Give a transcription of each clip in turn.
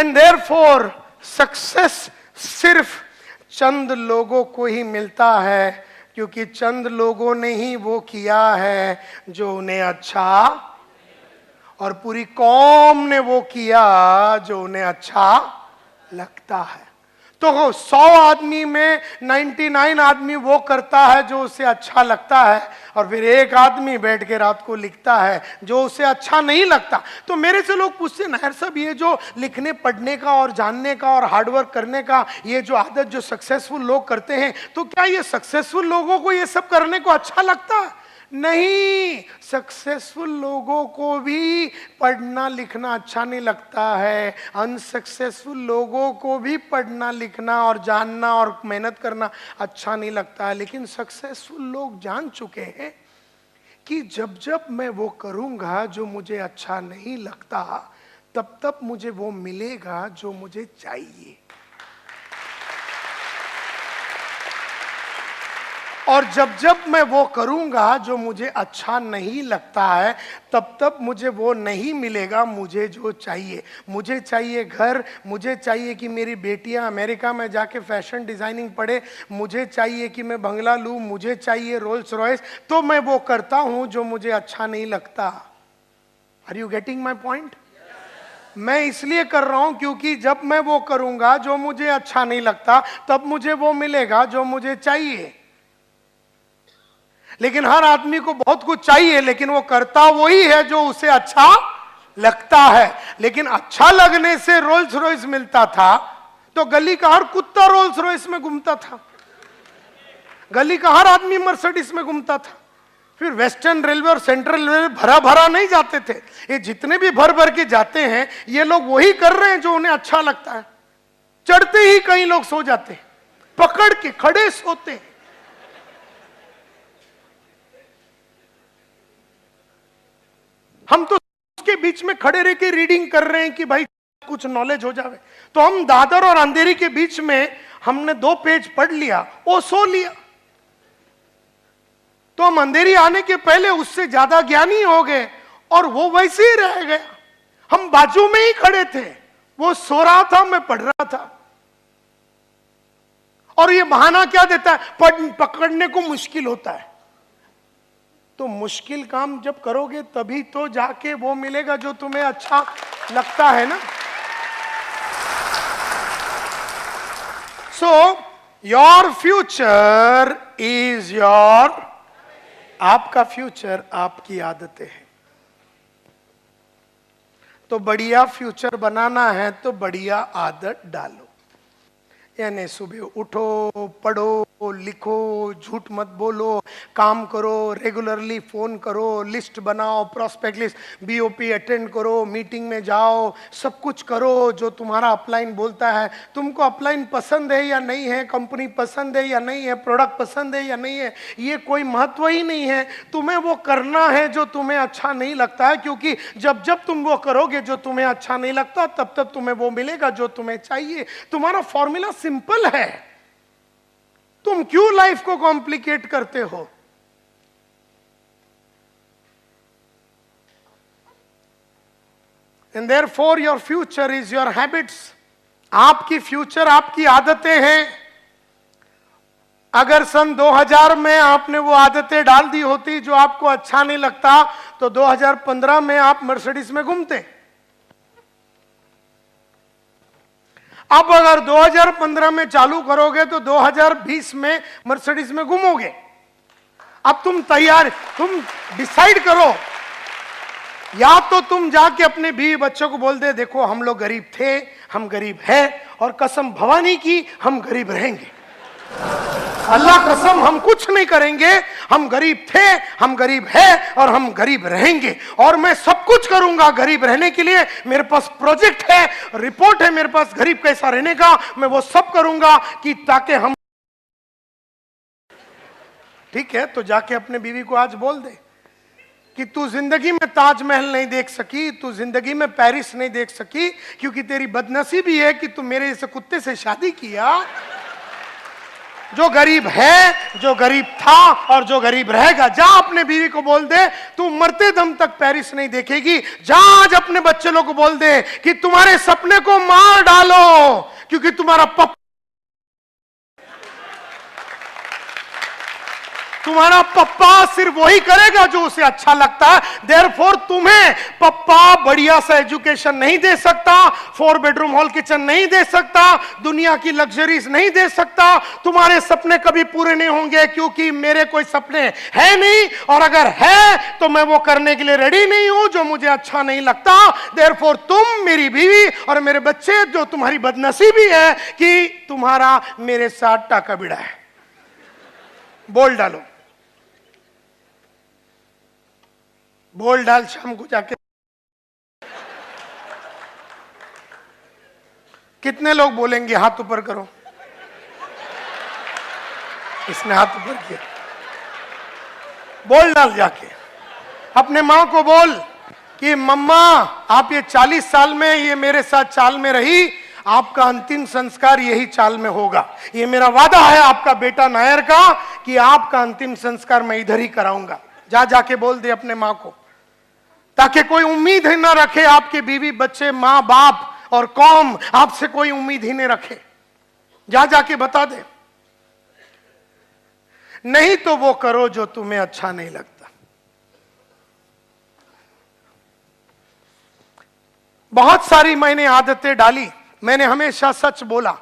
And therefore success सिर्फ चंद लोगों को ही मिलता है, क्योंकि चंद लोगों ने ही वो किया है जो उन्हें अच्छा, और पूरी कौम ने वो किया जो उन्हें अच्छा लगता है। तो 100 आदमी में 99 आदमी वो करता है जो उसे अच्छा लगता है, और फिर एक आदमी बैठ के रात को लिखता है जो उसे अच्छा नहीं लगता। तो मेरे से लोग पूछते हैं, नायर साहब ये जो लिखने पढ़ने का और जानने का और हार्डवर्क करने का ये जो आदत जो सक्सेसफुल लोग करते हैं, तो क्या ये सक्सेसफुल लोगों को ये सब करने को अच्छा लगता है? नहीं, सक्सेसफुल लोगों को भी पढ़ना लिखना अच्छा नहीं लगता है, अनसक्सेसफुल लोगों को भी पढ़ना लिखना और जानना और मेहनत करना अच्छा नहीं लगता है। लेकिन सक्सेसफुल लोग जान चुके हैं कि जब जब मैं वो करूंगा जो मुझे अच्छा नहीं लगता, तब तब मुझे वो मिलेगा जो मुझे चाहिए। और जब जब मैं वो करूंगा जो मुझे अच्छा नहीं लगता है, तब तब मुझे वो नहीं मिलेगा मुझे जो चाहिए। मुझे चाहिए घर, मुझे चाहिए कि मेरी बेटियां अमेरिका में जाके फैशन डिजाइनिंग पढ़े, मुझे चाहिए कि मैं बंगला लूं, मुझे चाहिए रोल्स रॉयस, तो मैं वो करता हूं जो मुझे अच्छा नहीं लगता। Are you getting my point? मैं इसलिए कर रहा हूं क्योंकि जब मैं वो करूंगा जो मुझे अच्छा नहीं लगता, तब मुझे वो मिलेगा जो मुझे चाहिए। लेकिन हर आदमी को बहुत कुछ चाहिए, लेकिन वो करता वही है जो उसे अच्छा लगता है। लेकिन अच्छा लगने से रोल्स रॉयस मिलता था, तो गली का हर कुत्ता रोल्स रॉयस में घूमता था, गली का हर आदमी मर्सिडीज में घूमता था। फिर वेस्टर्न रेलवे और सेंट्रल रेलवे भरा भरा नहीं जाते थे, ये जितने भी भर भर के जाते हैं ये लोग वही कर रहे हैं जो उन्हें अच्छा लगता है। चढ़ते ही कई लोग सो जाते हैं, पकड़ के खड़े सोते हैं। हम तो उसके बीच में खड़े रह के रीडिंग कर रहे हैं कि भाई कुछ नॉलेज हो जावे। तो हम दादर और अंधेरी के बीच में हमने 2 पेज पढ़ लिया, वो सो लिया, तो हम अंधेरी आने के पहले उससे ज्यादा ज्ञानी हो गए और वो वैसे ही रह गया। हम बाजू में ही खड़े थे, वो सो रहा था, मैं पढ़ रहा था। और ये बहाना क्या देता है? पकड़ने को मुश्किल होता है। तो मुश्किल काम जब करोगे तभी तो जाके वो मिलेगा जो तुम्हें अच्छा लगता है ना। So your future is your, आपका फ्यूचर आपकी आदतें हैं। तो बढ़िया फ्यूचर बनाना है तो बढ़िया आदत डालो, यानी सुबह उठो, पढ़ो, लिखो, झूठ मत बोलो, काम करो, रेगुलरली फोन करो, लिस्ट बनाओ, प्रोस्पेक्ट लिस्ट, बीओपी अटेंड करो, मीटिंग में जाओ, सब कुछ करो जो तुम्हारा अपलाइन बोलता है। तुमको अपलाइन पसंद है या नहीं है, कंपनी पसंद है या नहीं है, प्रोडक्ट पसंद है या नहीं है, ये कोई महत्व ही नहीं है। तुम्हें वो करना है जो तुम्हें अच्छा नहीं लगता है, क्योंकि जब जब तुम वो करोगे जो तुम्हें अच्छा नहीं लगता, तब तब तुम्हें वो मिलेगा जो तुम्हें चाहिए। तुम्हारा फॉर्मूला सिंपल है, तुम क्यों लाइफ को कॉम्प्लिकेट करते हो? And therefore your future is your habits. आपकी फ्यूचर आपकी आदतें हैं। अगर सन 2000 में आपने वो आदतें डाल दी होती जो आपको अच्छा नहीं लगता, तो 2015 में आप मर्सिडीज में घूमते। अब अगर 2015 में चालू करोगे तो 2020 में मर्सिडीज में घूमोगे। अब तुम तैयार, तुम डिसाइड करो, या तो तुम जाके अपने बीवी बच्चों को बोल दे, देखो हम लोग गरीब थे, हम गरीब हैं, और कसम भवानी की हम गरीब रहेंगे, अल्लाह कसम हम कुछ नहीं करेंगे, हम गरीब थे, हम गरीब हैं और हम गरीब रहेंगे, और मैं सब कुछ करूंगा गरीब रहने के लिए। मेरे पास प्रोजेक्ट है, रिपोर्ट है मेरे पास गरीब कैसा रहने का, मैं वो सब करूंगा कि ताकि हम। ठीक है, तो जाके अपने बीवी को आज बोल दे कि तू जिंदगी में ताजमहल नहीं देख सकी, तू जिंदगी में पेरिस नहीं देख सकी, क्योंकि तेरी बदनसीबी है कि तू मेरे जैसे कुत्ते से शादी किया। जो गरीब है, जो गरीब था और जो गरीब रहेगा। जा अपने बीवी को बोल दे तू मरते दम तक पेरिस नहीं देखेगी। जा आज अपने बच्चे लोग को बोल दे कि तुम्हारे सपने को मार डालो, क्योंकि तुम्हारा पप्पा सिर्फ वही करेगा जो उसे अच्छा लगता है। देयरफॉर तुम्हें पप्पा बढ़िया सा एजुकेशन नहीं दे सकता, 4 बेडरूम हॉल किचन नहीं दे सकता, दुनिया की लग्जरीज नहीं दे सकता। तुम्हारे सपने कभी पूरे नहीं होंगे, क्योंकि मेरे कोई सपने है नहीं, और अगर है तो मैं वो करने के लिए रेडी नहीं हूं जो मुझे अच्छा नहीं लगता। देयरफॉर तुम, मेरी बीवी और मेरे बच्चे, जो तुम्हारी बदनसीबी है कि तुम्हारा मेरे साथ टाका बिड़ा है। बोल डालो, बोल डाल शाम को जाके। कितने लोग बोलेंगे? हाथ ऊपर करो। इसने हाथ ऊपर किया। बोल डाल जाके अपने मां को बोल कि मम्मा आप ये 40 साल में ये मेरे साथ चाल में रही, आपका अंतिम संस्कार यही चाल में होगा। ये मेरा वादा है आपका बेटा नायर का कि आपका अंतिम संस्कार मैं इधर ही कराऊंगा। जा जाके बोल दे अपने मां को, ताकि कोई उम्मीद ही ना रखे, आपके बीवी बच्चे मां बाप और कौम आपसे कोई उम्मीद ही नहीं रखे। जा जाके बता दे, नहीं तो वो करो जो तुम्हें अच्छा नहीं लगता। बहुत सारी मैंने आदतें डाली, मैंने हमेशा सच बोला।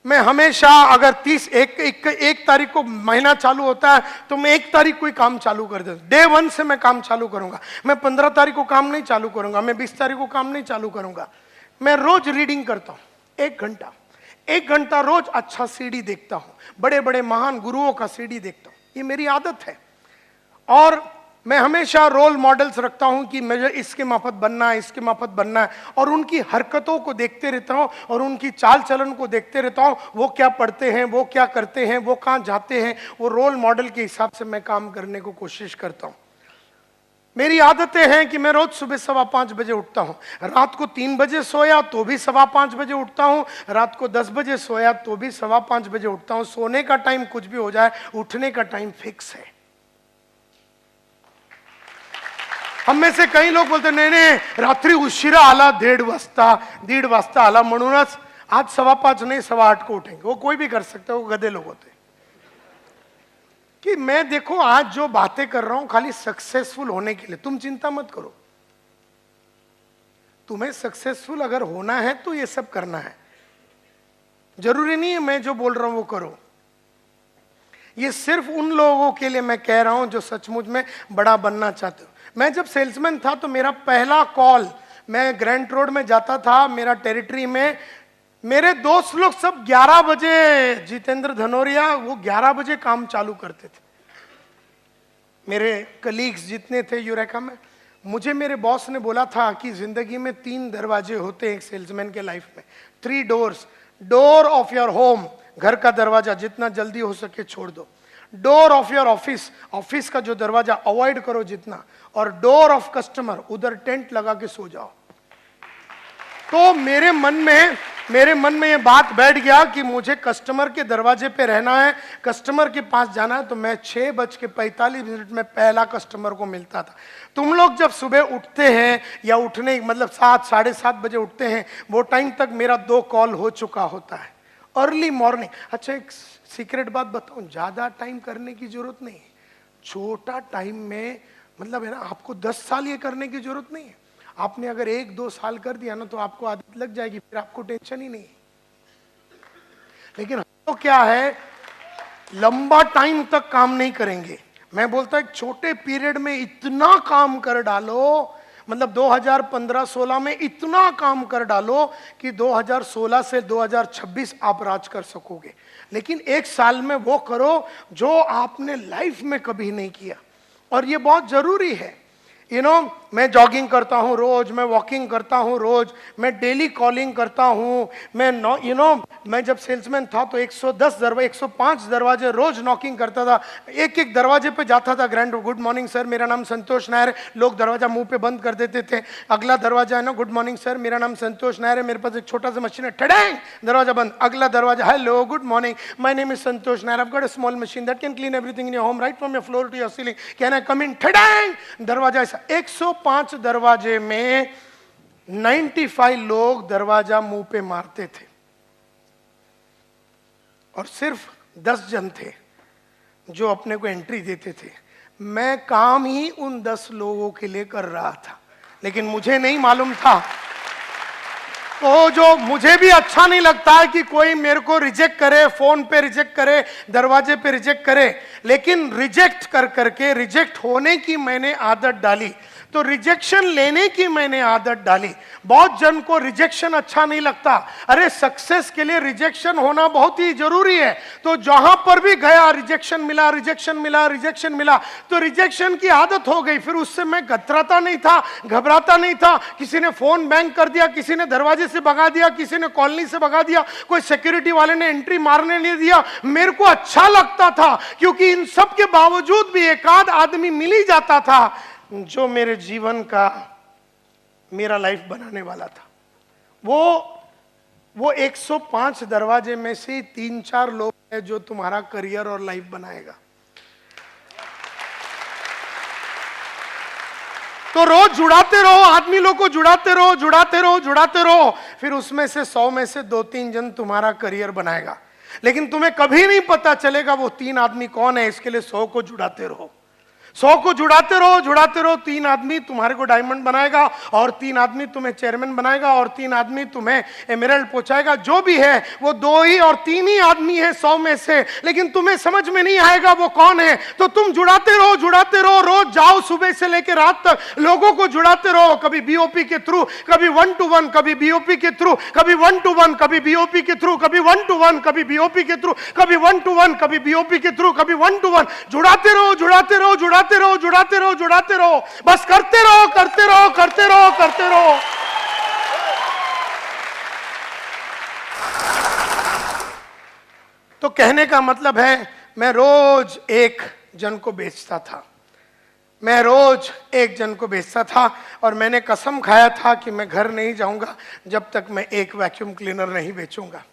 मैं हमेशा अगर 1 तारीख को महीना चालू होता है तो मैं 1 तारीख को ही काम चालू कर देता हूं। डे 1 से मैं काम चालू करूंगा। मैं 15 तारीख को काम नहीं चालू करूंगा, मैं 20 तारीख को काम नहीं चालू करूंगा। मैं रोज रीडिंग करता हूं 1 घंटा रोज। अच्छा सीडी देखता हूं, बड़े बड़े महान गुरुओं का सीडी देखता हूं। ये मेरी आदत है। और मैं हमेशा रोल मॉडल्स रखता हूं कि मुझे इसके माफत बनना है, इसके माफत बनना है, और उनकी हरकतों को देखते रहता हूं और उनकी चाल चलन को देखते रहता हूं। वो क्या पढ़ते हैं, वो क्या करते हैं, वो कहां जाते हैं, वो रोल मॉडल के हिसाब से मैं काम करने को कोशिश करता हूं। मेरी आदतें हैं कि मैं रोज सुबह 5:15 बजे उठता हूं। रात को 3 बजे सोया तो भी 5:15 बजे उठता हूं। रात को 10 बजे सोया तो भी 5:15 बजे उठता हूं। सोने का टाइम कुछ भी हो जाए, उठने का टाइम फिक्स है। हम में से कई लोग बोलते नहीं रात्री उशिरा आला 1:30 वाजता आला म्हणूनच आज 5:15 नहीं 8:15 को उठेंगे। वो कोई भी कर सकते, वो गधे लोग होते। कि मैं देखो आज जो बातें कर रहा हूं खाली सक्सेसफुल होने के लिए, तुम चिंता मत करो। तुम्हें सक्सेसफुल अगर होना है तो ये सब करना है। जरूरी नहीं है मैं जो बोल रहा हूं वो करो। ये सिर्फ उन लोगों के लिए मैं कह रहा हूं जो सचमुच में बड़ा बनना चाहते हो। मैं जब सेल्समैन था तो मेरा पहला कॉल, मैं ग्रैंड रोड में जाता था मेरा टेरिटरी में, मेरे दोस्त लोग सब 11 बजे, जितेंद्र धनोरिया वो 11 बजे काम चालू करते थे। मेरे कलीग्स जितने थे यूरेका में, मुझे मेरे बॉस ने बोला था कि जिंदगी में 3 दरवाजे होते हैं एक सेल्समैन के लाइफ में, 3 doors. Door of your home, घर का दरवाजा जितना जल्दी हो सके छोड़ दो। Door of your office, office का जो दरवाजा अवॉइड करो जितना। और डोर ऑफ कस्टमर, उधर टेंट लगा के सो जाओ। तो मेरे मन में ये बात बैठ गया कि मुझे कस्टमर के दरवाजे पे रहना है, कस्टमर के पास जाना है। तो मैं 6:45 में पहला कस्टमर को मिलता था। तुम लोग जब सुबह उठते हैं या उठने मतलब 7 साढ़े 7 बजे उठते हैं, वो टाइम तक मेरा 2 कॉल हो चुका होता है। Early morning. अच्छा एक सीक्रेट बात बताऊं, ज्यादा टाइम करने की जरूरत नहीं है। छोटा टाइम में मतलब है ना, आपको 10 साल ये करने की जरूरत नहीं है। आपने अगर 1-2 साल कर दिया ना तो आपको आदत लग जाएगी, फिर आपको टेंशन ही नहीं। लेकिन तो क्या है, लंबा टाइम तक काम नहीं करेंगे। मैं बोलता एक छोटे पीरियड में इतना काम कर डालो, मतलब 2015-16 में इतना काम कर डालो कि 2016 से 2026 आप राज कर सकोगे। लेकिन 1 साल में वो करो जो आपने लाइफ में कभी नहीं किया। और ये बहुत जरूरी है। मैं जॉगिंग करता हूँ रोज, मैं वॉकिंग करता हूँ रोज, मैं डेली कॉलिंग करता हूँ, मैं मैं जब सेल्समैन था तो 110 दरवाजे 105 दरवाजे रोज नॉकिंग करता था। एक एक दरवाजे पे जाता था, ग्रैंड गुड मॉर्निंग सर मेरा नाम संतोष नायर है, लोग दरवाजा मुंह पे बंद कर देते थे। अगला दरवाजा है ना, गुड मॉर्निंग सर मेरा नाम संतोष नायर है, मेरे पास एक छोटा सा मशीन है, ठड़ैंग दरवाजा बंद। अगला दरवाजा, hello good morning my name is Santosh Nair, I have got a small machine that can clean everything in your home right from your floor to your ceiling, can I come in, ठड़ैंग दरवाजा। ऐसा 105 दरवाजे में 95 लोग दरवाजा मुंह पे मारते थे और सिर्फ 10 जन थे जो अपने को एंट्री देते थे। मैं काम ही उन 10 लोगों के लिए कर रहा था, लेकिन मुझे नहीं मालूम था। तो जो मुझे भी अच्छा नहीं लगता है कि कोई मेरे को रिजेक्ट करे, फोन पे रिजेक्ट करे, दरवाजे पे रिजेक्ट करे, लेकिन रिजेक्ट कर करके रिजेक्ट होने की मैंने आदत डाली, तो रिजेक्शन लेने की मैंने आदत डाली। बहुत जन को रिजेक्शन अच्छा नहीं लगता, अरे सक्सेस के लिए रिजेक्शन होना बहुत ही जरूरी है। तो जहां पर भी गया रिजेक्शन मिला, रिजेक्शन मिला, रिजेक्शन मिला, तो रिजेक्शन की आदत हो गई। फिर उससे मैं कतराता नहीं था, घबराता नहीं था। किसी ने फोन बैंग कर दिया, किसी ने दरवाजे से भगा दिया, किसी ने कॉलोनी से भगा दिया, कोई सिक्योरिटी वाले ने एंट्री मारने नहीं दिया, मेरे को अच्छा लगता था, क्योंकि इन सब के बावजूद भी एक आध आदमी मिल ही जाता था जो मेरे जीवन का, मेरा लाइफ बनाने वाला था। वो 105 दरवाजे में से 3-4 लोग हैं जो तुम्हारा करियर और लाइफ बनाएगा। तो रोज जुड़ाते रहो, आदमी लोग को जुड़ाते रहो, जुड़ाते रहो, जुड़ाते रहो, फिर उसमें से 100 में से 2-3 जन तुम्हारा करियर बनाएगा। लेकिन तुम्हें कभी नहीं पता चलेगा वो 3 आदमी कौन है, इसके लिए 100 को जुड़ाते रहो, 100 को जुड़ाते रहो, जुड़ाते रहो। 3 आदमी तुम्हारे को डायमंड बनाएगा, और 3 आदमी तुम्हें चेयरमैन बनाएगा, और 3 आदमी तुम्हें एमराल्ड पहुंचाएगा। जो भी है वो 2 ही और 3 ही आदमी है 100 में से, लेकिन तुम्हें समझ में नहीं आएगा वो कौन है। तो तुम जुड़ाते रहो, जुड़ाते रहो, रोज जाओ सुबह से लेकर रात तक लोगों को जुड़ाते रहो, कभी बीओपी के थ्रू, कभी 1-to-1, कभी बीओपी के थ्रू, कभी 1-to-1, कभी बीओपी के थ्रू, कभी 1-to-1, कभी बीओपी के थ्रू, कभी 1-to-1, कभी बीओपी के थ्रू, कभी 1-to-1। जुड़ाते रहो, जुड़ाते रहो, जुड़ाते रहो, जुड़ाते रहो, जुड़ाते रहो, बस करते रहो, करते रहो, करते रहो, करते रहो। तो कहने का मतलब है, मैं रोज एक जन को बेचता था, मैं रोज एक जन को बेचता था, और मैंने कसम खाया था कि मैं घर नहीं जाऊंगा जब तक मैं एक वैक्यूम क्लीनर नहीं बेचूंगा।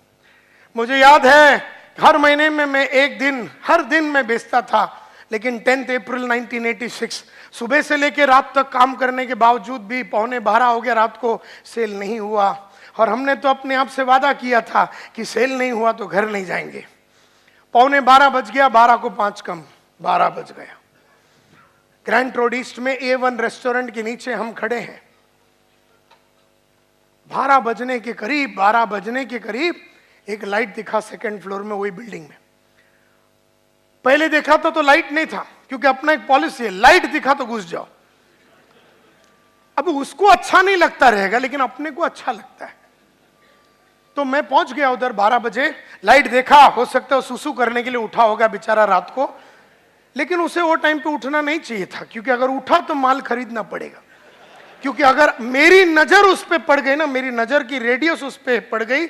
मुझे याद है हर महीने में मैं एक दिन, हर दिन मैं बेचता था, लेकिन 10 अप्रैल 1986 सुबह से लेकर रात तक काम करने के बावजूद भी 11:15 हो गया रात को, सेल नहीं हुआ। और हमने तो अपने आप से वादा किया था कि सेल नहीं हुआ तो घर नहीं जाएंगे। 11:15 बज गया, 12 को 5 कम, 12 बज गया। ग्रैंड रोड ईस्ट में A1 रेस्टोरेंट के नीचे हम खड़े हैं। 12 बजने के करीब, 12 बजने के करीब एक लाइट दिखा 2nd फ्लोर में, वही बिल्डिंग में। पहले देखा तो लाइट नहीं था, क्योंकि अपना एक पॉलिसी है, लाइट दिखा तो घुस जाओ। अब उसको अच्छा नहीं लगता रहेगा, लेकिन अपने को अच्छा लगता है। तो मैं पहुंच गया उधर 12 बजे, लाइट देखा, हो सकता है सुसु करने के लिए उठा होगा बेचारा रात को, लेकिन उसे वो टाइम पे उठना नहीं चाहिए था, क्योंकि अगर उठा तो माल खरीदना पड़ेगा। क्योंकि अगर मेरी नजर उस पर पड़ गई ना, मेरी नजर की रेडियस उस पर पड़ गई,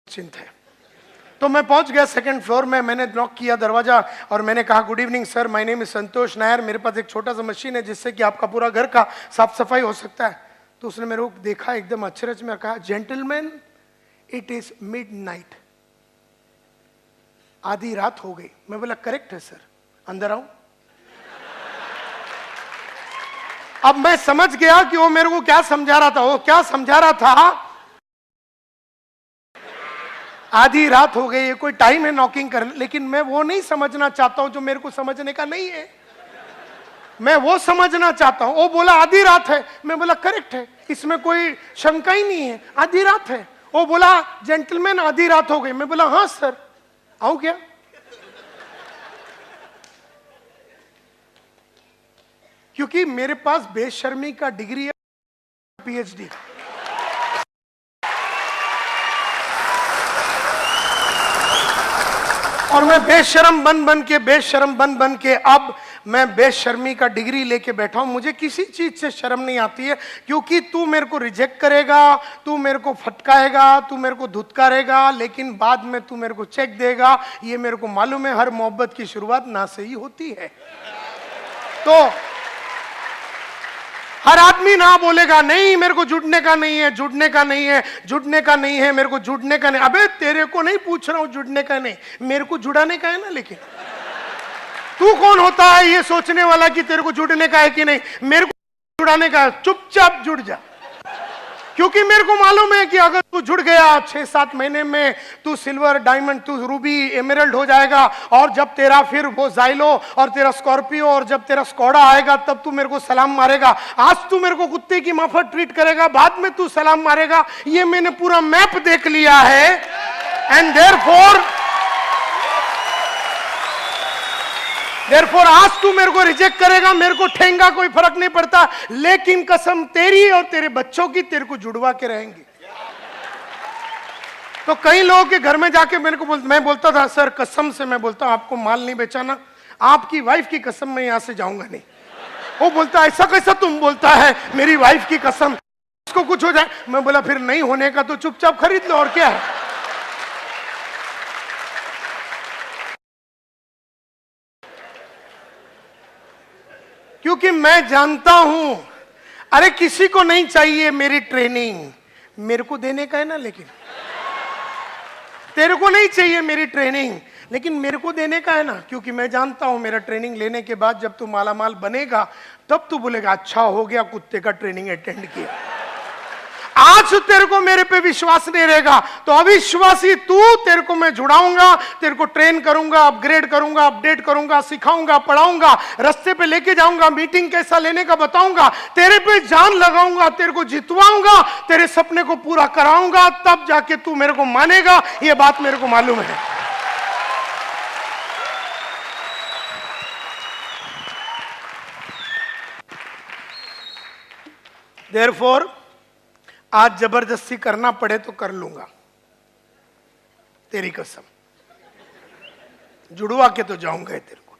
चिंता है। तो मैं पहुंच गया 2nd फ्लोर में, मैंने नॉक किया दरवाजा और मैंने कहा, good evening sir, my name is Santosh Nair, मेरे पास एक छोटा सा मशीन है जिससे कि आपका पूरा घर का साफ सफाई हो सकता है। तो उसने मेरे को देखा एकदम अचरज में, कहा, जेंटलमैन इट इज मिडनाइट, आधी रात हो गई। मैं बोला, करेक्ट है सर, अंदर आऊं। अब मैं समझ गया कि वो मेरे को क्या समझा रहा था। वो क्या समझा रहा था, आधी रात हो गई, ये कोई टाइम है नॉकिंग करने, लेकिन मैं वो नहीं समझना चाहता हूं जो मेरे को समझने का नहीं है। मैं वो समझना चाहता हूं। वो बोला आधी रात है, मैं बोला करेक्ट है, इसमें कोई शंका ही नहीं है, आधी रात है। वो बोला जेंटलमैन आधी रात हो गई, मैं बोला हाँ सर, आऊं क्या? क्योंकि मेरे पास बेशर्मी का डिग्री है, PhD। और मैं बेशरम बन बन के अब मैं बेशर्मी का डिग्री लेके बैठा हूं, मुझे किसी चीज से शर्म नहीं आती है, क्योंकि तू मेरे को रिजेक्ट करेगा, तू मेरे को फटकाएगा, तू मेरे को धुतकारेगा, लेकिन बाद में तू मेरे को चेक देगा। ये मेरे को मालूम है, हर मोहब्बत की शुरुआत ना से ही होती है। तो हर आदमी ना बोलेगा, नहीं मेरे को जुड़ने का नहीं है, जुड़ने का नहीं है, जुड़ने का नहीं है, मेरे को जुड़ने का नहीं। अबे तेरे को नहीं पूछ रहा हूं जुड़ने का नहीं, मेरे को जुड़ाने का है ना। लेकिन तू कौन होता है ये सोचने वाला कि तेरे को जुड़ने का है कि नहीं? मेरे को जुड़ाने का है, चुपचाप जुड़ जा। क्योंकि मेरे को मालूम है कि अगर तू जुड़ गया 6-7 महीने में तू सिल्वर, डायमंड, तू रूबी, एमराल्ड हो जाएगा। और जब तेरा फिर वो जाइलो और तेरा स्कॉर्पियो और जब तेरा स्कॉडा आएगा तब तू मेरे को सलाम मारेगा। आज तू मेरे को कुत्ते की माफक ट्रीट करेगा, बाद में तू सलाम मारेगा। ये मैंने पूरा मैप देख लिया है। एंड देयरफॉर आज तू मेरे को रिजेक्ट करेगा, मेरे को ठेंगा, कोई फर्क नहीं पड़ता, लेकिन कसम तेरी और तेरे बच्चों की तेरे को जुड़वा के रहेंगे। तो कई लोगों के घर में जाके मेरे को मैं बोलता था, सर कसम से मैं बोलता हूं आपको माल नहीं बेचाना, आपकी वाइफ की कसम मैं यहां से जाऊंगा नहीं। वो बोलता ऐसा कैसा तुम बोलता है, मेरी वाइफ की कसम, उसको कुछ हो जाए। मैं बोला फिर नहीं होने का तो चुपचाप खरीद लो, और क्या है। क्योंकि मैं जानता हूं, अरे किसी को नहीं चाहिए मेरी ट्रेनिंग, मेरे को देने का है ना। लेकिन तेरे को नहीं चाहिए मेरी ट्रेनिंग, लेकिन मेरे को देने का है ना। क्योंकि मैं जानता हूं मेरा ट्रेनिंग लेने के बाद जब तू मालामाल बनेगा तब तू बोलेगा अच्छा हो गया कुत्ते का ट्रेनिंग अटेंड किया। आज तेरे को मेरे पे विश्वास नहीं रहेगा तो अविश्वासी तू, तेरे को मैं जुड़ाऊंगा, तेरे को ट्रेन करूंगा, अपग्रेड करूंगा, अपडेट करूंगा, सिखाऊंगा, पढ़ाऊंगा, रास्ते पे लेके जाऊंगा, मीटिंग कैसा लेने का बताऊंगा, तेरे पे जान लगाऊंगा, तेरे को जितवाऊंगा, तेरे सपने को पूरा कराऊंगा, तब जाके तू मेरे को मानेगा। ये बात मेरे को मालूम है। देयरफॉर आज जबरदस्ती करना पड़े तो कर लूंगा, तेरी कसम, जुड़वा के तो जाऊंगा तेरे को।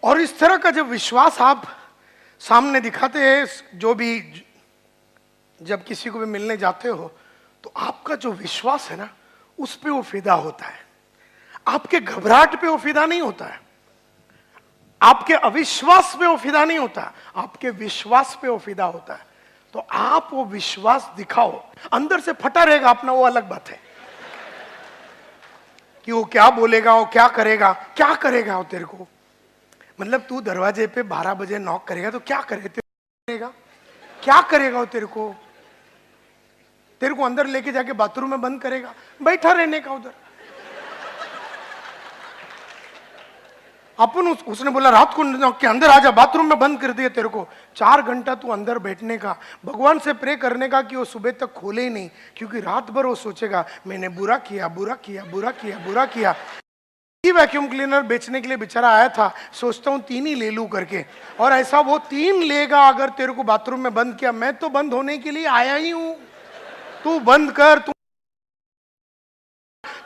और इस तरह का जब विश्वास आप सामने दिखाते हैं, जो भी जब किसी को भी मिलने जाते हो तो आपका जो विश्वास है ना उस पे वो फिदा होता है। आपके घबराहट पे वो फिदा नहीं होता है, आपके अविश्वास पे वो फिदा नहीं होता, आपके विश्वास पे वो फिदा होता है। तो आप वो विश्वास दिखाओ, अंदर से फटा रहेगा अपना, वो अलग बात है कि वो क्या बोलेगा, वो क्या करेगा, क्या करेगा वो तेरे को। मतलब तू दरवाजे पे 12 बजे नॉक करेगा तो क्या करेगा, क्या करेगा वो तेरे को अंदर लेके जाके बाथरूम में बंद करेगा, बैठा रहने का उधर। अपन उसने बोला रात को नॉक के अंदर आजा, बाथरूम में बंद कर दिया तेरे को। 4 घंटा तू अंदर बैठने का, भगवान से प्रे करने का कि वो सुबह तक खोले ही नहीं, क्योंकि रात भर वो सोचेगा मैंने बुरा किया, बुरा किया, बुरा किया, बुरा किया। वैक्यूम क्लीनर बेचने के लिए बेचारा आया था, सोचता हूँ 3 ही ले लूं करके, और ऐसा वो 3 लेगा अगर तेरे को बाथरूम में बंद किया। मैं तो बंद होने के लिए आया ही हूं, तू बंद कर,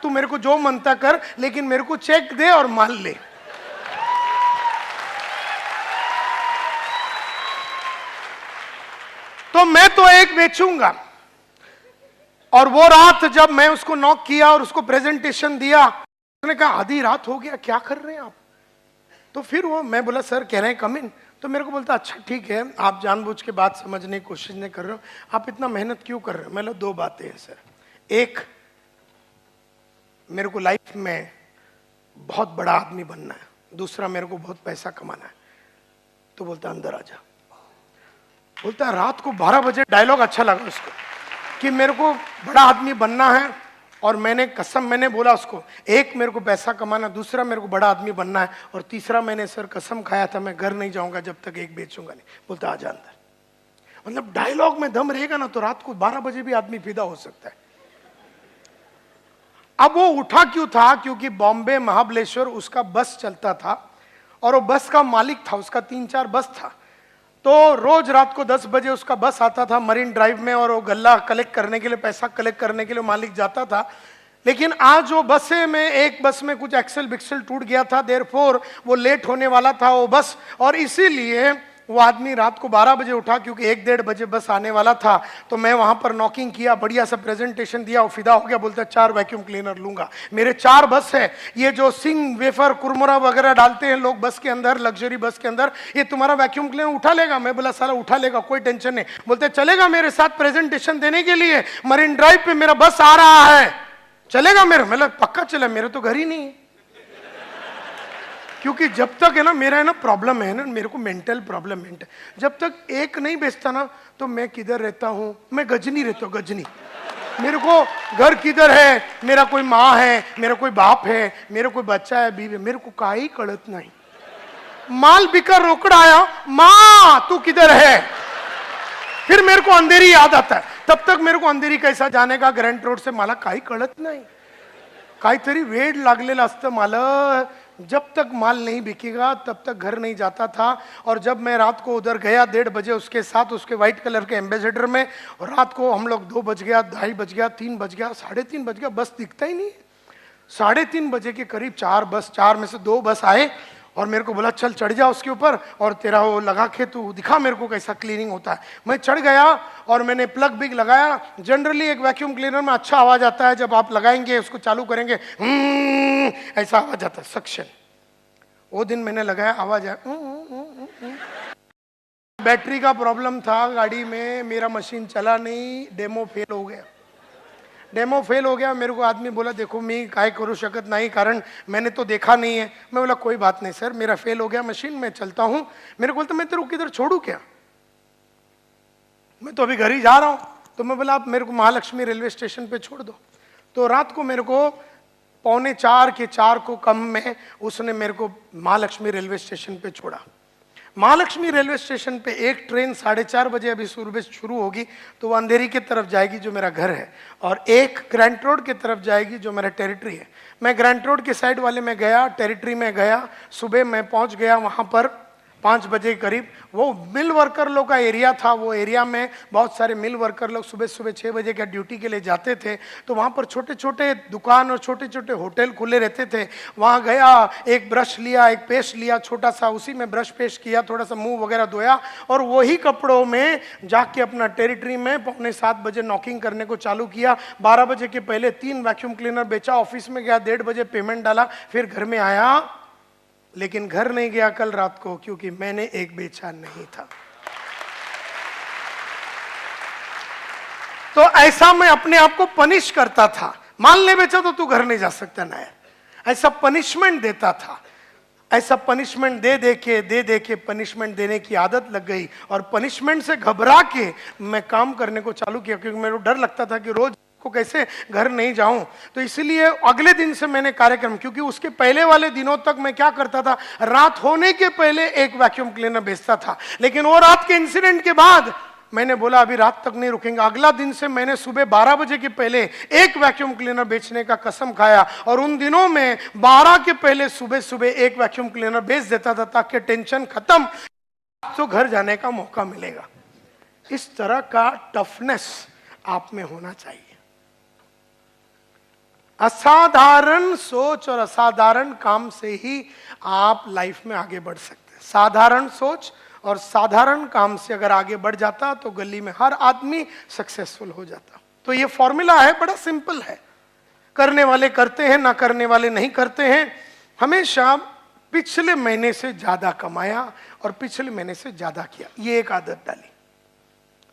तू मेरे को जो मनता कर, लेकिन मेरे को चेक दे और माल ले। तो मैं तो एक बेचूंगा। और वो रात जब मैं उसको नॉक किया और उसको प्रेजेंटेशन दिया, उसने कहा आधी रात हो गया, क्या कर रहे हैं आप। तो फिर वो, मैं बोला सर कह रहे हैं कम इन। तो मेरे को बोलता अच्छा ठीक है, आप जानबूझ के बात समझने की कोशिश नहीं कर रहे हो, आप इतना मेहनत क्यों कर रहे हो। मतलब 2 बातें हैं सर, एक मेरे को लाइफ में बहुत बड़ा आदमी बनना है, दूसरा मेरे को बहुत पैसा कमाना है। तो बोलता अंदर आ जा। बोलता रात को 12 बजे, डायलॉग अच्छा लगा उसको कि मेरे को बड़ा आदमी बनना है, और मैंने बोला उसको, एक मेरे को पैसा कमाना, दूसरा मेरे को बड़ा आदमी बनना है, और तीसरा मैंने सर कसम खाया था मैं घर नहीं जाऊंगा जब तक एक बेचूंगा नहीं। बोलता आजा अंदर। मतलब डायलॉग में दम रहेगा ना तो रात को 12 बजे भी आदमी फिदा हो सकता है। अब वो उठा क्यों था, क्योंकि बॉम्बे महाबलेश्वर उसका बस चलता था, और वो बस का मालिक था, उसका 3-4 बस था। तो रोज रात को 10 बजे उसका बस आता था मरीन ड्राइव में, और वो गल्ला कलेक्ट करने के लिए, पैसा कलेक्ट करने के लिए मालिक जाता था। लेकिन आज वो बसें में, एक बस में कुछ एक्सल बिक्सल टूट गया था, देयरफॉर वो लेट होने वाला था वो बस, और इसीलिए वो आदमी रात को 12 बजे उठा क्योंकि 1-1:30 बजे बस आने वाला था। तो मैं वहां पर नॉकिंग किया, बढ़िया सा प्रेजेंटेशन दिया, वो फिदा हो गया, बोलता 4 वैक्यूम क्लीनर लूंगा। मेरे 4 बस है, ये जो सिंग वेफर कुरमुरा वगैरह डालते हैं लोग बस के अंदर, लग्जरी बस के अंदर, ये तुम्हारा वैक्यूम क्लीनर उठा लेगा? मैं बोला साला उठा लेगा, कोई टेंशन नहीं। बोलते चलेगा मेरे साथ प्रेजेंटेशन देने के लिए, मरीन ड्राइव पे मेरा बस आ रहा है, चलेगा मेरा? मतलब पक्का चला, मेरे तो घर ही नहीं है। क्योंकि जब तक है ना, मेरा है ना प्रॉब्लम है ना, मेरे को मेंटल प्रॉब्लम है, जब तक एक नहीं बेचता ना, तो मैं किधर रहता हूं? मैं गजनी रहता हूं, गजनी। मेरे को घर किधर है, मेरा कोई माँ है, मेरा कोई बाप है, मेरा कोई बच्चा है, बीवी, मेरे को काई कड़त नहीं। माल बिका रोकड़ा आया, माँ तू किधर है? फिर मेरे को अंधेरी याद आता है, तब तक मेरे को अंधेरी कैसा जाने का ग्रैंड रोड से, मला काही कळत नाही, काहीतरी वेड लागलेलं असतं मला। जब तक माल नहीं बिकेगा तब तक घर नहीं जाता था। और जब मैं रात को उधर गया 1:30 बजे उसके साथ, उसके व्हाइट कलर के एम्बेसडर में, और रात को हम लोग 2 बज गया, 2:30 बज गया, 3 बज गया, 3:30 बज गया, बस दिखता ही नहीं। 3:30 बजे के करीब 4 में से 2 बस आए और मेरे को बोला चल चढ़ जा उसके ऊपर और तेरा वो लगा के तू दिखा मेरे को कैसा क्लीनिंग होता है। मैं चढ़ गया और मैंने प्लग बिग लगाया। जनरली एक वैक्यूम क्लीनर में अच्छा आवाज आता है, जब आप लगाएंगे उसको चालू करेंगे ऐसा आवाज आता है, सक्शन। वो दिन मैंने लगाया, आवाज आया। बैटरी का प्रॉब्लम था गाड़ी में, मेरा मशीन चला नहीं, डेमो फेल हो गया। डेमो फेल हो गया। मेरे को आदमी बोला देखो मैं काय करू शकत नहीं, कारण मैंने तो देखा नहीं है। मैं बोला कोई बात नहीं सर, मेरा फेल हो गया मशीन, मैं चलता हूँ। मेरे को बोलता मैं तेरे को किधर छोड़ू क्या, मैं तो अभी घर ही जा रहा हूँ। तो मैं बोला आप मेरे को महालक्ष्मी रेलवे स्टेशन पे छोड़ दो। तो रात को मेरे को 3:45 के 4 को कम में उसने मेरे को महालक्ष्मी रेलवे स्टेशन पे छोड़ा। महालक्ष्मी रेलवे स्टेशन पे एक ट्रेन 4:30 बजे अभी सुबह शुरू होगी, तो वो अंधेरी की तरफ जाएगी जो मेरा घर है, और एक ग्रैंट रोड की तरफ जाएगी जो मेरा टेरिटरी है। मैं ग्रैंट रोड के साइड वाले में गया, टेरिटरी में गया। सुबह मैं पहुंच गया वहां पर 5 बजे करीब। वो मिल वर्कर लोग का एरिया था, वो एरिया में बहुत सारे मिल वर्कर लोग सुबह सुबह 6 बजे का ड्यूटी के लिए जाते थे। तो वहाँ पर छोटे छोटे दुकान और छोटे छोटे होटल खुले रहते थे। वहाँ गया, एक ब्रश लिया, एक पेस्ट लिया छोटा सा, उसी में ब्रश पेस्ट किया, थोड़ा सा मुंह वगैरह धोया, और वही कपड़ों में जाके अपना टेरिटरी में 7:15 बजे नॉकिंग करने को चालू किया। 12 बजे के पहले 3 वैक्यूम क्लीनर बेचा, ऑफिस में गया, 1:30 बजे पेमेंट डाला, फिर घर में आया। लेकिन घर नहीं गया कल रात को, क्योंकि मैंने एक बेचा नहीं था। तो ऐसा मैं अपने आप को पनिश करता था। माल नहीं बेचा तो तू घर नहीं जा सकता ना यार, ऐसा पनिशमेंट देता था। ऐसा पनिशमेंट दे के पनिशमेंट देने की आदत लग गई, और पनिशमेंट से घबरा के मैं काम करने को चालू किया, क्योंकि मेरे को डर लगता था कि रोज को कैसे घर नहीं जाऊं। तो इसलिए अगले दिन से मैंने कार्यक्रम, क्योंकि उसके पहले वाले दिनों तक मैं क्या करता था, रात होने के पहले एक वैक्यूम क्लीनर बेचता था। लेकिन वो रात के इंसिडेंट के बाद मैंने बोला अभी रात तक नहीं रुकेंगे। अगला दिन से मैंने सुबह 12 बजे के पहले एक वैक्यूम क्लीनर बेचने का कसम खाया, और उन दिनों में 12 के पहले सुबह सुबह एक वैक्यूम क्लीनर बेच देता था, ताकि टेंशन खत्म, तो घर जाने का मौका मिलेगा। इस तरह का टफनेस आप में होना चाहिए। असाधारण सोच और असाधारण काम से ही आप लाइफ में आगे बढ़ सकते हैं। साधारण सोच और साधारण काम से अगर आगे बढ़ जाता तो गली में हर आदमी सक्सेसफुल हो जाता। तो ये फॉर्मूला है, बड़ा सिंपल है। करने वाले करते हैं, ना करने वाले नहीं करते हैं। हमेशा पिछले महीने से ज्यादा कमाया और पिछले महीने से ज्यादा किया, ये एक आदत डाली।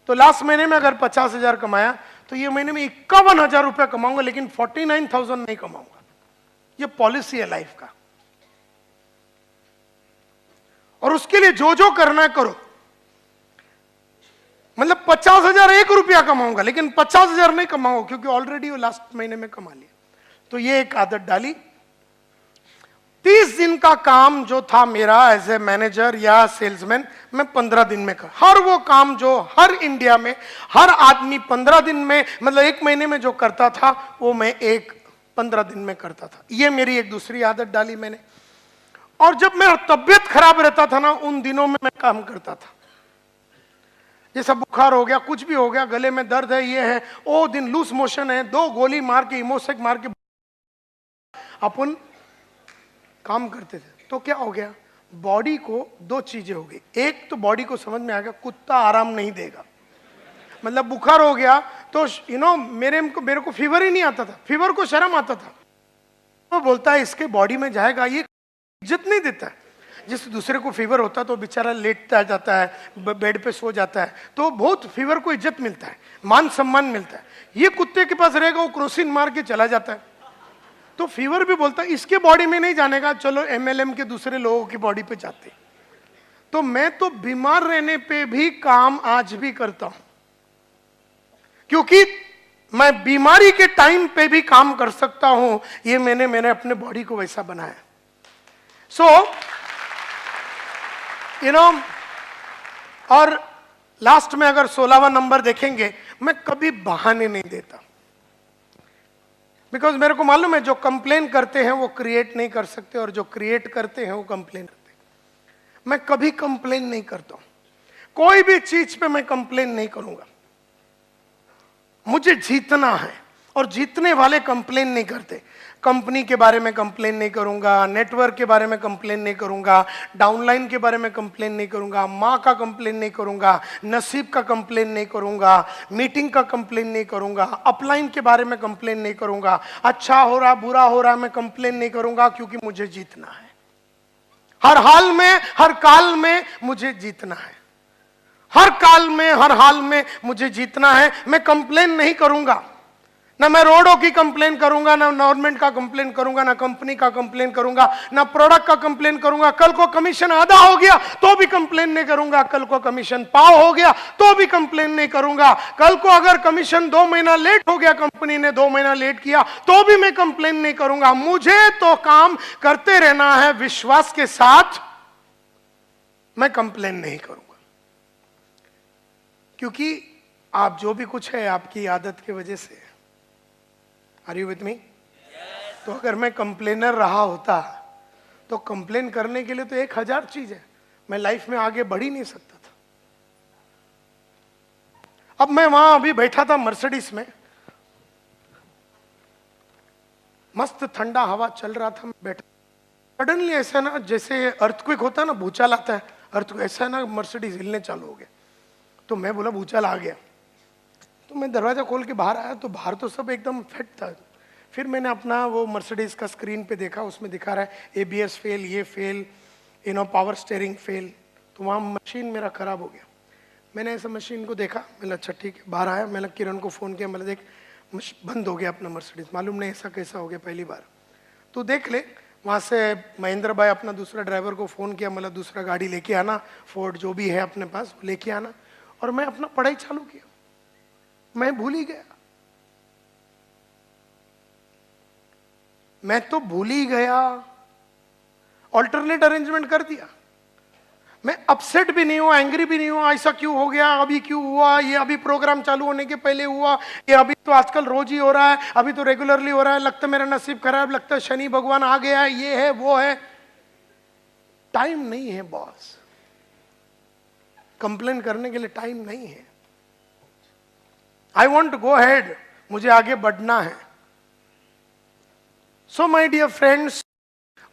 तो लास्ट महीने में अगर 50,000 कमाया तो ये महीने में 51,000 रुपया कमाऊंगा, लेकिन 49,000 नहीं कमाऊंगा। ये पॉलिसी है लाइफ का। और उसके लिए जो जो करना है करो। मतलब 50,000 1 रुपया कमाऊंगा, लेकिन 50,000 नहीं कमाऊंगा, क्योंकि ऑलरेडी वो लास्ट महीने में कमा लिया। तो ये एक आदत डाली। 30 दिन का काम जो था मेरा एज ए मैनेजर या सेल्समैन, मैं 15 दिन में कर, हर वो काम जो हर इंडिया में हर आदमी 15 दिन में, मतलब 1 महीने में जो करता था, वो मैं 15 दिन में करता था। ये मेरी एक दूसरी आदत डाली मैंने। और जब मेरा तबियत खराब रहता था ना, उन दिनों में मैं काम करता था। जैसा बुखार हो गया, कुछ भी हो गया, गले में दर्द है, ये है, वो दिन लूज मोशन है, 2 गोली मार के इमोसेक मार के अपन काम करते थे तो क्या हो गया, बॉडी को दो चीजें हो गई। एक तो बॉडी को समझ में आ गया कुत्ता आराम नहीं देगा, मतलब बुखार हो गया तो मेरे को फीवर ही नहीं आता था, फीवर को शर्म आता था। वो बोलता है इसके बॉडी में जाएगा, ये इज्जत नहीं देता है। जिस दूसरे को फीवर होता है तो बेचारा लेटता जाता है, बेड पे सो जाता है, तो बहुत फीवर को इज्जत मिलता है, मान सम्मान मिलता है। ये कुत्ते के पास रहेगा, वो क्रोसिन मार के चला जाता है, तो फीवर भी बोलता है इसके बॉडी में नहीं जाने का, चलो एमएलएम के दूसरे लोगों की बॉडी पे जाते। तो मैं तो बीमार रहने पे भी काम आज भी करता हूं, क्योंकि मैं बीमारी के टाइम पे भी काम कर सकता हूं। ये मैंने अपने बॉडी को वैसा बनाया। और लास्ट में अगर 16वां नंबर देखेंगे, मैं कभी बहाने नहीं देता, बिकॉज मेरे को मालूम है जो कंप्लेन करते हैं वो क्रिएट नहीं कर सकते, और जो क्रिएट करते हैं वो कंप्लेन करते हैं। मैं कभी कंप्लेन नहीं करता हूं, कोई भी चीज पे मैं कंप्लेन नहीं करूंगा। मुझे जीतना है, और जीतने वाले कंप्लेन नहीं करते। कंपनी के बारे में कंप्लेन नहीं करूंगा, नेटवर्क के बारे में कंप्लेन नहीं करूंगा, डाउनलाइन के बारे में कंप्लेन नहीं करूंगा, माँ का कंप्लेन नहीं करूंगा, नसीब का कंप्लेन नहीं करूंगा, मीटिंग का कंप्लेन नहीं करूंगा, अपलाइन के बारे में कंप्लेन नहीं करूंगा, अच्छा हो रहा बुरा हो रहा मैं कंप्लेन नहीं करूंगा, क्योंकि मुझे जीतना है। हर हाल में हर काल में मुझे जीतना है, हर काल में हर हाल में मुझे जीतना है। मैं कंप्लेन नहीं करूंगा, ना मैं रोडों की कंप्लेन करूंगा, ना गवर्नमेंट का कंप्लेन करूंगा, ना कंपनी का कंप्लेन करूंगा, ना प्रोडक्ट का कंप्लेन करूंगा। कल को कमीशन आधा हो गया तो भी कंप्लेन नहीं करूंगा, कल को कमीशन पाव हो गया तो भी कंप्लेन नहीं करूंगा, कल को अगर कमीशन 2 महीना लेट हो गया, कंपनी ने 2 महीना लेट किया तो भी मैं कंप्लेन नहीं करूंगा। मुझे तो काम करते रहना है विश्वास के साथ, मैं कंप्लेन नहीं करूंगा, क्योंकि आप जो भी कुछ है आपकी आदत की वजह से। Are you with me? तो अगर मैं कंप्लेनर रहा होता तो कंप्लेन करने के लिए तो 1000 चीज है, मैं लाइफ में आगे बढ़ ही नहीं सकता था। अब मैं वहां अभी बैठा था मर्सिडीज में, मस्त ठंडा हवा चल रहा था, बैठा, सडनली ऐसा ना जैसे अर्थक्वेक होता है ना, भूचाल आता है, अर्थक्वेक ऐसा ना मर्सिडीज हिलने चालू हो गया। तो मैं बोला भूचाल आ गया, तो मैं दरवाजा खोल के बाहर आया तो बाहर तो सब एकदम फिट था। फिर मैंने अपना वो मर्सिडीज का स्क्रीन पे देखा, उसमें दिखा रहा है एबीएस फेल, ये फेल, पावर स्टीयरिंग फेल। तो वहाँ मशीन मेरा खराब हो गया। मैंने ऐसा मशीन को देखा, मैंने अच्छा ठीक है, बाहर आया, मैंने किरण को फ़ोन किया, मैंने देख बंद हो गया अपना मर्सिडीज, मालूम नहीं ऐसा कैसा हो गया पहली बार, तो देख ले। वहाँ से महेंद्र भाई अपना दूसरा ड्राइवर को फ़ोन किया, मतलब दूसरा गाड़ी लेके आना, फोर्ड जो भी है अपने पास लेके आना, और मैं अपना पढ़ाई चालू किया। मैं भूल ही गया, मैं तो भूल ही गया, ऑल्टरनेट अरेंजमेंट कर दिया। मैं अपसेट भी नहीं हुआ, एंग्री भी नहीं हुआ, ऐसा क्यों हो गया, अभी क्यों हुआ, ये अभी प्रोग्राम चालू होने के पहले हुआ, ये अभी तो आजकल रोज ही हो रहा है, अभी तो रेगुलरली हो रहा है, लगता है मेरा नसीब खराब, लगता है शनि भगवान आ गया है, ये है वो है। टाइम नहीं है बॉस, कंप्लेन करने के लिए टाइम नहीं है। I want to go head, मुझे आगे बढ़ना है। सो माई डियर फ्रेंड्स,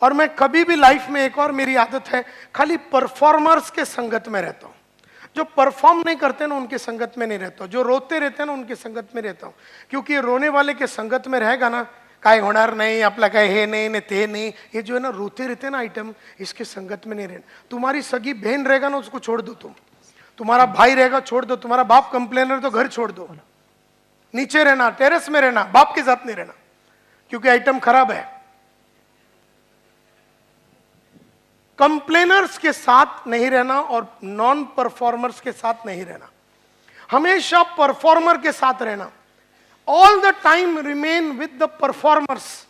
और मैं कभी भी लाइफ में, एक और मेरी आदत है, खाली परफॉर्मर्स के संगत में रहता हूं। जो परफॉर्म नहीं करते ना उनके संगत में नहीं रहता हूं, जो रोते रहते हैं ना उनके संगत में रहता हूं, क्योंकि रोने वाले के संगत में रहेगा ना, काय होणार नहीं, आपला काय हे नहीं ने ते नहीं, ये जो है ना रोते रहते हैं ना आइटम, इसके संगत में नहीं रहना। तुम्हारी सगी बहन रहेगा ना, उसको छोड़ दो, तुम्हारा भाई रहेगा छोड़ दो, तुम्हारा बाप कंप्लेनर तो घर छोड़ दो, नीचे रहना, टेरेस में रहना, बाप के साथ नहीं रहना, क्योंकि आइटम खराब है। कंप्लेनर्स के साथ नहीं रहना और नॉन परफॉर्मर्स के साथ नहीं रहना, हमेशा परफॉर्मर के साथ रहना। All the time remain with the performers.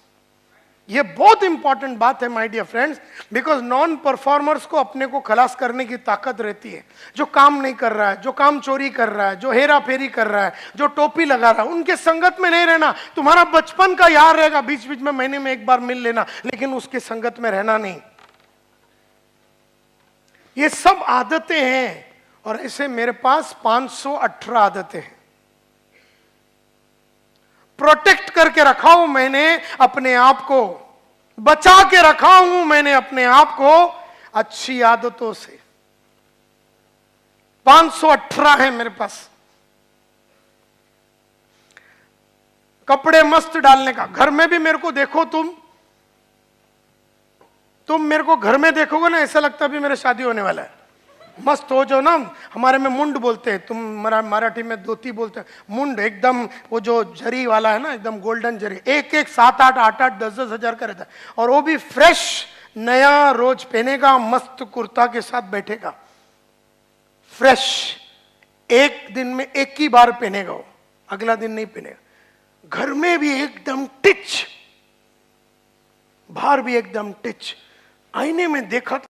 ये बहुत इंपॉर्टेंट बात है my dear friends, because non performers को अपने को खलास करने की ताकत रहती है। जो काम नहीं कर रहा है, जो काम चोरी कर रहा है, जो हेरा फेरी कर रहा है, जो टोपी लगा रहा है, उनके संगत में नहीं रहना। तुम्हारा बचपन का यार रहेगा, बीच बीच में महीने में एक बार मिल लेना, लेकिन उसके संगत में रहना नहीं। ये सब आदतें हैं, और ऐसे मेरे पास 518 आदतें हैं। प्रोटेक्ट करके रखा हूं मैंने अपने आप को। बचा के रखा हूं मैंने अपने आप को अच्छी आदतों से। 518 है मेरे पास। कपड़े मस्त डालने का। घर में भी मेरे को देखो, तुम मेरे को घर में देखोगे ना, ऐसा लगता भी मेरे शादी होने वाला है। मस्त हो जो ना, हमारे में मुंड बोलते हैं, तुम मराठी में धोती बोलते हैं, मुंड एकदम वो जो जरी वाला है ना, एकदम गोल्डन जरी, एक 7-8, 8-8, 10-10 हजार का रहता है, और वो भी फ्रेश नया रोज पहनेगा, मस्त कुर्ता के साथ बैठेगा, फ्रेश। एक दिन में एक ही बार पहनेगा वो, अगला दिन नहीं पहनेगा। घर में भी एकदम टिच, बाहर भी एकदम टिच। आईने में देखा तो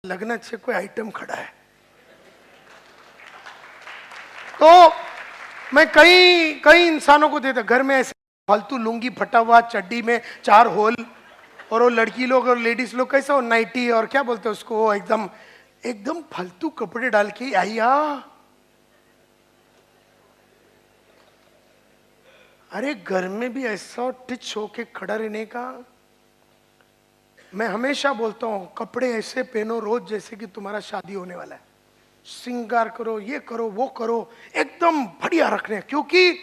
लगना चाहिए कोई आइटम खड़ा है। तो मैं कई इंसानों को देता, घर में ऐसे फालतू लुंगी फटा हुआ, चड्डी में 4 होल, और वो लड़की लोग और लेडीज लोग कैसा हो, नाइटी और क्या बोलते हैं उसको, वो एकदम फालतू कपड़े डाल के आइया। अरे घर में भी ऐसा टिच होके खड़ा रहने का। मैं हमेशा बोलता हूं, कपड़े ऐसे पहनो रोज जैसे कि तुम्हारा शादी होने वाला है। श्रृंगार करो, ये करो, वो करो, एकदम बढ़िया रखने। क्योंकि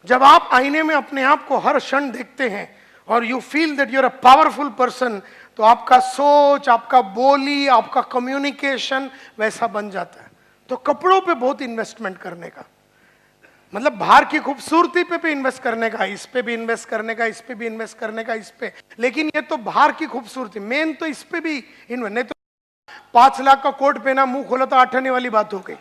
जब आप आईने में अपने आप को हर क्षण देखते हैं और you feel that you are a powerful person, तो आपका सोच, आपका बोली, आपका कम्युनिकेशन वैसा बन जाता है। तो कपड़ों पे बहुत इन्वेस्टमेंट करने का, मतलब बाहर की खूबसूरती पे भी इन्वेस्ट करने का, इस पे भी इन्वेस्ट करने का, इस पे भी इन्वेस्ट करने का, इस पे। लेकिन ये तो बाहर की खूबसूरती, मेन तो इस पे भी इन्वेस्ट। नहीं तो 5 लाख का कोट पहना, मुंह खोला तो 8 आने वाली बात हो गई।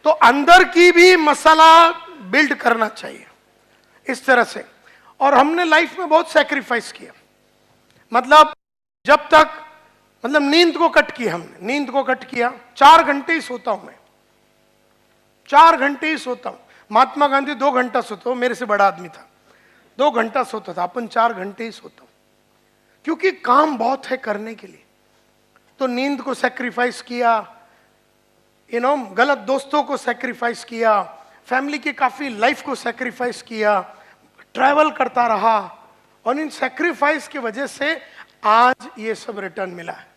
तो अंदर की भी मसाला बिल्ड करना चाहिए इस तरह से। और हमने लाइफ में बहुत सैक्रिफाइस किया, मतलब जब तक, मतलब नींद को कट किया हमने, नींद को कट किया। 4 घंटे ही सोता हूं मैं, 4 घंटे ही सोता हूं। महात्मा गांधी 2 घंटा सोता, मेरे से बड़ा आदमी था, 2 घंटा सोता था, अपन 4 घंटे ही सोता हूं। क्योंकि काम बहुत है करने के लिए, तो नींद को सैक्रिफाइस किया, गलत दोस्तों को सैक्रिफाइस किया, फैमिली की काफी लाइफ को सैक्रिफाइस किया, ट्रैवल करता रहा, और इन सैक्रिफाइस की वजह से आज ये सब रिटर्न मिला है।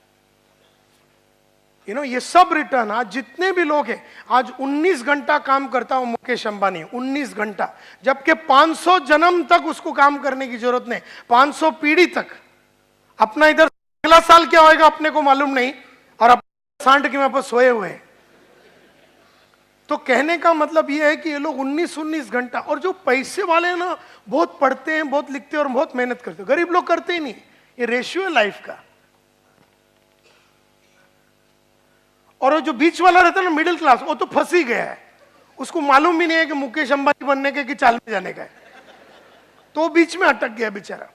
ये सब रिटर्न, आज जितने भी लोग हैं, आज 19 घंटा काम करता हूं मुकेश अंबानी, 19 घंटा, जबकि 500 जन्म तक उसको काम करने की जरूरत नहीं, 500 पीढ़ी तक। अपना इधर अगला साल क्या होएगा अपने को मालूम नहीं, और अपने सांड के वहां पर सोए हुए हैं। तो कहने का मतलब यह है कि ये लोग 19 घंटा, और जो पैसे वाले हैं ना, बहुत पढ़ते हैं, बहुत लिखते हैं और बहुत मेहनत करते हैं। गरीब लोग करते ही नहीं। ये रेशियो है लाइफ का। और वो जो बीच वाला रहता है ना, मिडिल क्लास, वो तो फंस ही गया है, उसको मालूम भी नहीं है कि मुकेश अंबानी बनने के कि चाल में जाने का है, तो बीच में अटक गया बेचारा।